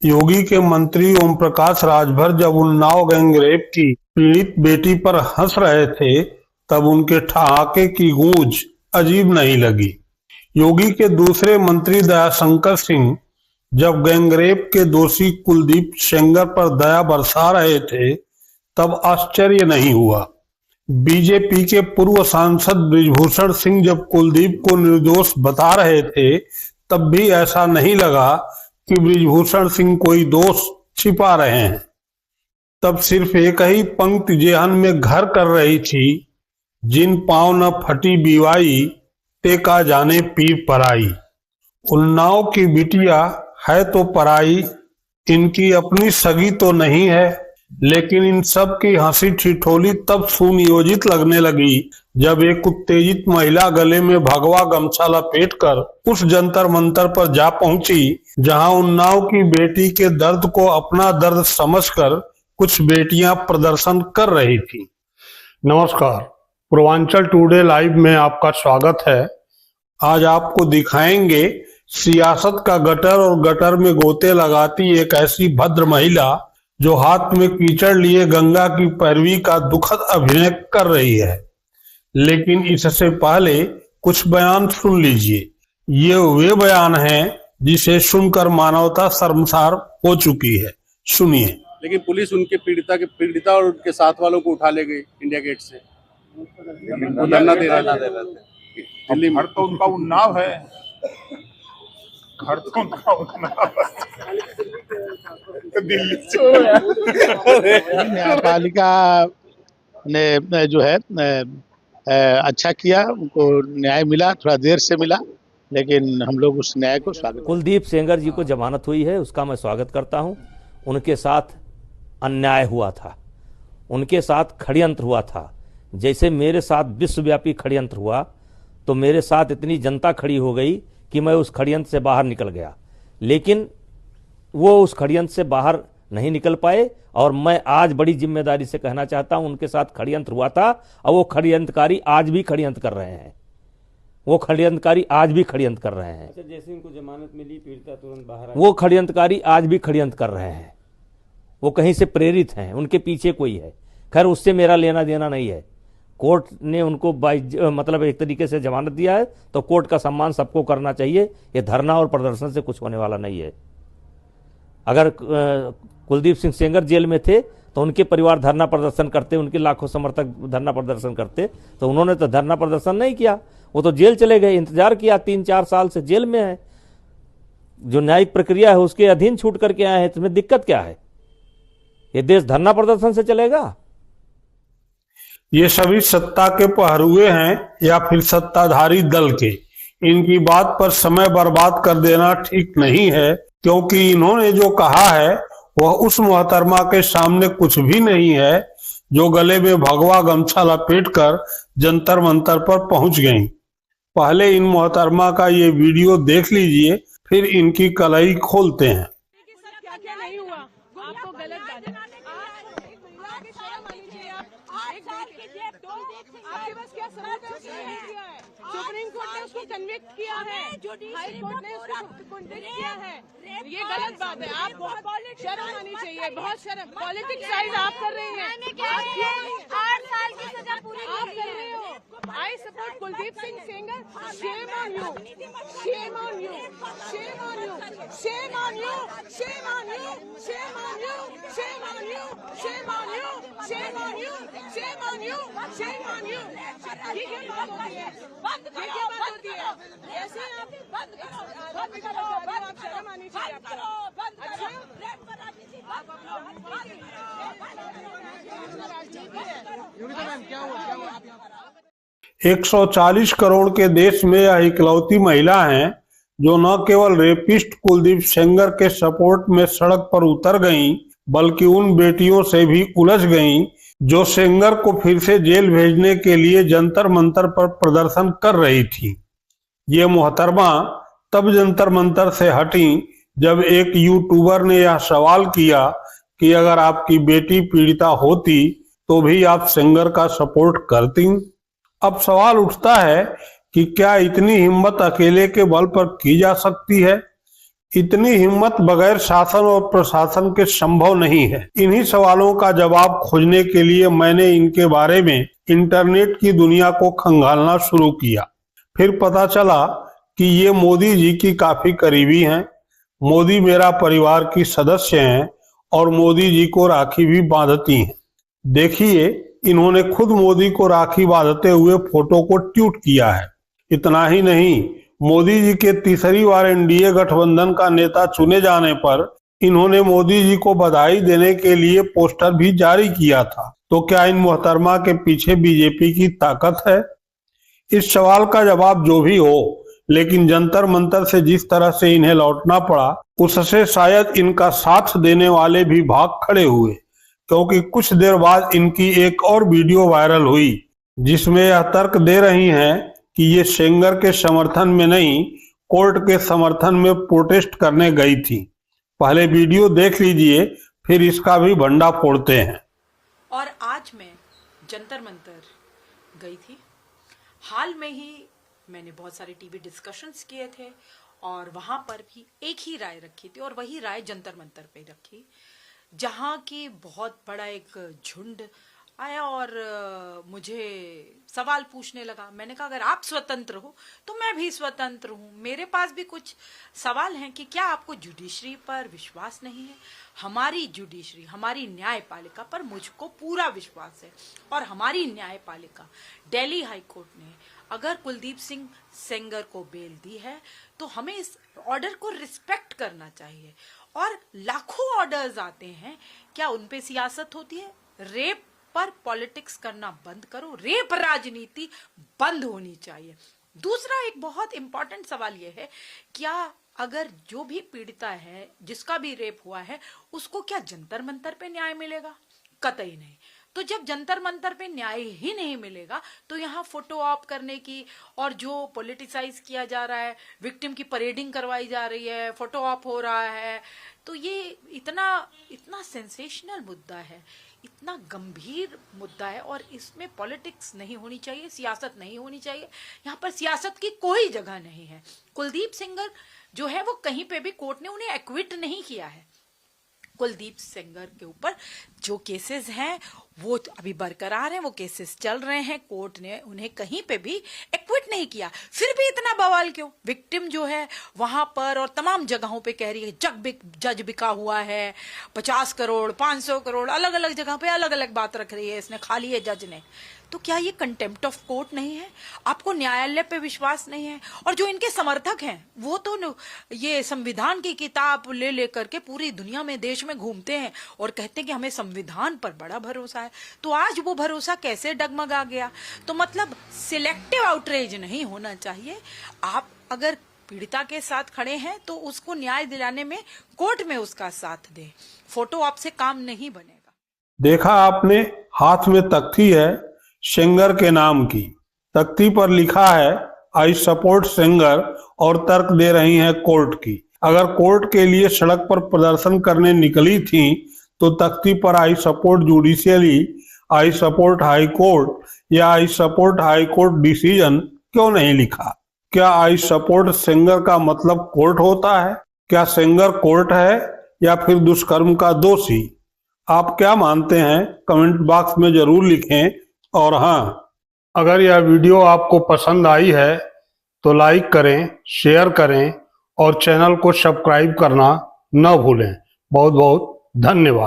योगी के मंत्री ओम प्रकाश राजभर जब उन्नाव गैंगरेप की पीड़ित बेटी पर हंस रहे थे, तब उनके ठहाके की गूंज अजीब नहीं लगी। योगी के दूसरे मंत्री दयाशंकर सिंह जब गैंगरेप के दोषी कुलदीप सेंगर पर दया बरसा रहे थे, तब आश्चर्य नहीं हुआ। बीजेपी के पूर्व सांसद बृजभूषण सिंह जब कुलदीप को निर्दोष बता रहे थे, तब भी ऐसा नहीं लगा कि बृजभूषण सिंह कोई दोष छिपा रहे हैं। तब सिर्फ एक ही पंक्ति जेहन में घर कर रही थी, जिन पांव न फटी बीवाई, ते का जाने पीर पराई। उन्नाव की बिटिया है तो पराई, इनकी अपनी सगी तो नहीं है, लेकिन इन सब की हंसी ठिठोली तब सुनियोजित लगने लगी जब एक उत्तेजित महिला गले में भगवा गमछा लपेटकर उस जंतर मंतर पर जा पहुंची, जहां उन्नाव की बेटी के दर्द को अपना दर्द समझकर कुछ बेटियां प्रदर्शन कर रही थी। नमस्कार, पूर्वांचल टुडे लाइव में आपका स्वागत है। आज आपको दिखाएंगे सियासत का गटर और गटर में गोते लगाती एक ऐसी भद्र महिला जो हाथ में कीचड़ लिए गंगा की पैरवी का दुखद अभिनय कर रही है। लेकिन इससे पहले कुछ बयान सुन लीजिए। ये वे बयान हैं जिसे सुनकर मानवता शर्मसार हो चुकी है। सुनिए। लेकिन पुलिस उनके पीड़िता और उनके साथ वालों को उठा ले गई इंडिया गेट से। वो धरना दे रहे थे दिल्ली में। तो उनका उन्नाव है, घर तो उनका उन्नाव है। दिल्ली न्यायपालिका ने जो है अच्छा किया, उनको न्याय मिला, थोड़ा देर से मिला, लेकिन हम लोग उस न्याय को स्वागत। कुलदीप सेंगर जी को जमानत हुई है, उसका मैं स्वागत करता हूं। उनके साथ अन्याय हुआ था, उनके साथ षड्यंत्र हुआ था। जैसे मेरे साथ विश्वव्यापी षड्यंत्र हुआ, तो मेरे साथ इतनी जनता खड़ी हो गई कि मैं उस षड्यंत्र से बाहर निकल गया, लेकिन वो उस षड्यंत्र से बाहर नहीं निकल पाए। और मैं आज बड़ी जिम्मेदारी से कहना चाहता हूं, उनके साथ षड्यंत्र हुआ था और वो षड्यंत्रकारी आज भी षड्यंत्र कर रहे हैं। वो षड्यंत्रकारी आज भी षड्यंत्र कर रहे हैं। अच्छा, जैसे इनको जमानत मिली, पीड़िता तुरंत बाहर आई। वो षड्यंत्रकारी आज भी षड्यंत्र कर रहे हैं। वो कहीं से प्रेरित हैं, उनके पीछे कोई है। खैर, उससे मेरा लेना देना नहीं है। कोर्ट ने उनको मतलब एक तरीके से जमानत दिया है, तो कोर्ट का सम्मान सबको करना चाहिए। ये धरना और प्रदर्शन से कुछ होने वाला नहीं है। अगर कुलदीप सिंह सेंगर जेल में थे तो उनके परिवार धरना प्रदर्शन करते, उनके लाखों समर्थक धरना प्रदर्शन करते, तो उन्होंने तो धरना प्रदर्शन नहीं किया। वो तो जेल चले गए, इंतजार किया, 3-4 साल से जेल में है। जो न्यायिक प्रक्रिया है उसके अधीन छूट करके आए हैं, तुम्हें दिक्कत क्या है? ये देश धरना प्रदर्शन से चलेगा? ये सभी सत्ता के पहरुए हैं या फिर सत्ताधारी दल के। इनकी बात पर समय बर्बाद कर देना ठीक नहीं है, क्योंकि इन्होंने जो कहा है वह उस मोहतरमा के सामने कुछ भी नहीं है जो गले में भगवा गमछा लपेटकर जंतर मंतर पर पहुंच गईं। पहले इन मोहतरमा का ये वीडियो देख लीजिए, फिर इनकी कलाई खोलते हैं। क्या नहीं हुआ, आपको गलत बात है। आपके पास क्या सबूत है? सुप्रीम कोर्ट ने उसको कन्विक्ट किया है, हाई कोर्ट ने उसको कन्विक्ट किया है। ये गलत बात है। आप शर्म आनी चाहिए, बहुत शर्म। पॉलिटिक्स साइड आप कर रहे हैं। 8 साल की सजा पूरी आप कर रहे हो। I support Kuldeep Singh Sengar. Shame on you, shame on you, shame on you, shame on you, shame on you, shame on you, shame on you, shame on you, shame on you, shame on you, shame on you. ये क्या बात होती है? बंद ये करो, क्या बात बंद होती है? करो, ऐसे आप बंद करो, बंद करो, आप शर्म आनी चाहिए बंद करो, आपको। बंद करो, अच्छा, रेप करा दीजिए, बंद करो, बंद करो। राजनीति है। 140 करोड़ के देश में यह इकलौती महिला है जो न केवल रेपिस्ट कुलदीप सेंगर के सपोर्ट में सड़क पर उतर गईं, बल्कि उन बेटियों से भी उलझ गईं जो सेंगर को फिर से जेल भेजने के लिए जंतर मंतर पर प्रदर्शन कर रही थी। ये मोहतरमा तब जंतर मंतर से हटी जब एक यूट्यूबर ने यह सवाल किया कि अगर आपकी बेटी पीड़िता होती तो भी आप सेंगर का सपोर्ट करती। अब सवाल उठता है कि क्या इतनी हिम्मत अकेले के बल पर की जा सकती है? इतनी हिम्मत बगैर शासन और प्रशासन के संभव नहीं है। इन्हीं सवालों का जवाब खोजने के लिए मैंने इनके बारे में इंटरनेट की दुनिया को खंगालना शुरू किया। फिर पता चला कि ये मोदी जी की काफी करीबी हैं। मोदी मेरा परिवार की सदस्य हैं और मोदी जी को राखी भी बांधती हैं। देखिए, इन्होंने खुद मोदी को राखी बांधते हुए फोटो को ट्वीट किया है। इतना ही नहीं, मोदी जी के तीसरी बार एनडीए गठबंधन का नेता चुने जाने पर इन्होंने मोदी जी को बधाई देने के लिए पोस्टर भी जारी किया था। तो क्या इन मोहतरमा के पीछे बीजेपी की ताकत है? इस सवाल का जवाब जो भी हो, लेकिन जंतर मंतर से जिस तरह से इन्हें लौटना पड़ा, उससे शायद इनका साथ देने वाले भी भाग खड़े हुए, क्योंकि कुछ देर बाद इनकी एक और वीडियो वायरल हुई जिसमें यह तर्क दे रही हैं कि ये सेंगर के समर्थन में नहीं, कोर्ट के समर्थन में प्रोटेस्ट करने गई थी। पहले वीडियो देख लीजिए, फिर इसका भी भंडा फोड़ते हैं। और आज मैं जंतर मंतर गई थी। हाल में ही मैंने बहुत सारे टीवी डिस्कशंस किए थे और वहां पर भी एक ही राय रखी थी और वही राय जंतर मंतर पे रखी, जहां की बहुत बड़ा एक झुंड आया और मुझे सवाल पूछने लगा। मैंने कहा अगर आप स्वतंत्र हो तो मैं भी स्वतंत्र हूँ, मेरे पास भी कुछ सवाल हैं कि क्या आपको जुडिशरी पर विश्वास नहीं है? हमारी जुडिशरी, हमारी न्यायपालिका पर मुझको पूरा विश्वास है। और हमारी न्यायपालिका, दिल्ली हाई कोर्ट ने अगर कुलदीप सिंह सेंगर को बेल दी है तो हमें इस ऑर्डर को रिस्पेक्ट करना चाहिए। और लाखों ऑर्डर्स आते हैं, क्या उन पे सियासत होती है? रेप पर पॉलिटिक्स करना बंद करो, रेप राजनीति बंद होनी चाहिए। दूसरा एक बहुत इंपॉर्टेंट सवाल यह है, क्या अगर जो भी पीड़िता है, जिसका भी रेप हुआ है, उसको क्या जंतर मंतर पे न्याय मिलेगा? कतई नहीं। तो जब जंतर मंतर पे न्याय ही नहीं मिलेगा तो यहाँ फोटो ऑप करने की और जो पॉलिटिसाइज किया जा रहा है, विक्टिम की परेडिंग करवाई जा रही है, फोटो ऑप हो रहा है, तो ये इतना सेंसेशनल मुद्दा है, इतना गंभीर मुद्दा है और इसमें पॉलिटिक्स नहीं होनी चाहिए, सियासत नहीं होनी चाहिए। यहाँ पर सियासत की कोई जगह नहीं है। कुलदीप सेंगर जो है वो कहीं पे भी कोर्ट ने उन्हें एक्विट नहीं किया है। कुलदीप सेंगर के ऊपर जो केसेस हैं वो अभी बरकरार हैं, वो केसेस चल रहे हैं, कोर्ट ने उन्हें कहीं पे भी एक्विट नहीं किया। फिर भी इतना बवाल क्यों? विक्टिम जो है वहां पर और तमाम जगहों पे कह रही है जज बिका हुआ है, 50 करोड़ 500 करोड़, अलग अलग जगह पे अलग अलग बात रख रही है, इसने खा ली है जज ने। तो क्या ये कंटेम्प्ट ऑफ कोर्ट नहीं है? आपको न्यायालय पे विश्वास नहीं है? और जो इनके समर्थक हैं वो तो ये संविधान की किताब ले लेकर के पूरी दुनिया में, देश में घूमते हैं और कहते हैं कि हमें संविधान पर बड़ा भरोसा है। तो आज वो भरोसा कैसे डगमगा गया? तो मतलब सिलेक्टिव आउटरीच नहीं होना चाहिए। आप अगर पीड़िता के साथ खड़े हैं तो उसको न्याय दिलाने में कोर्ट में उसका साथ दें। फोटो आपसे काम नहीं बनेगा। देखा आपने, हाथ में तख्ती है सेंगर के नाम की। तख्ती पर लिखा है आई सपोर्ट सेंगर और तर्क दे रही हैं कोर्ट की। अगर कोर्ट के लिए सड़क पर प्रदर्शन करने निकली थी तो तख्ती पर I support judicially, I support high court या I support high court decision क्यों नहीं लिखा? क्या आई सपोर्ट सेंगर का मतलब कोर्ट होता है? क्या सेंगर कोर्ट है या फिर दुष्कर्म का दोषी? आप क्या मानते हैं? कमेंट बॉक्स में जरूर लिखें। और हाँ, अगर यह वीडियो आपको पसंद आई है तो लाइक करें, शेयर करें और चैनल को सब्सक्राइब करना न भूलें। बहुत बहुत धन्यवाद।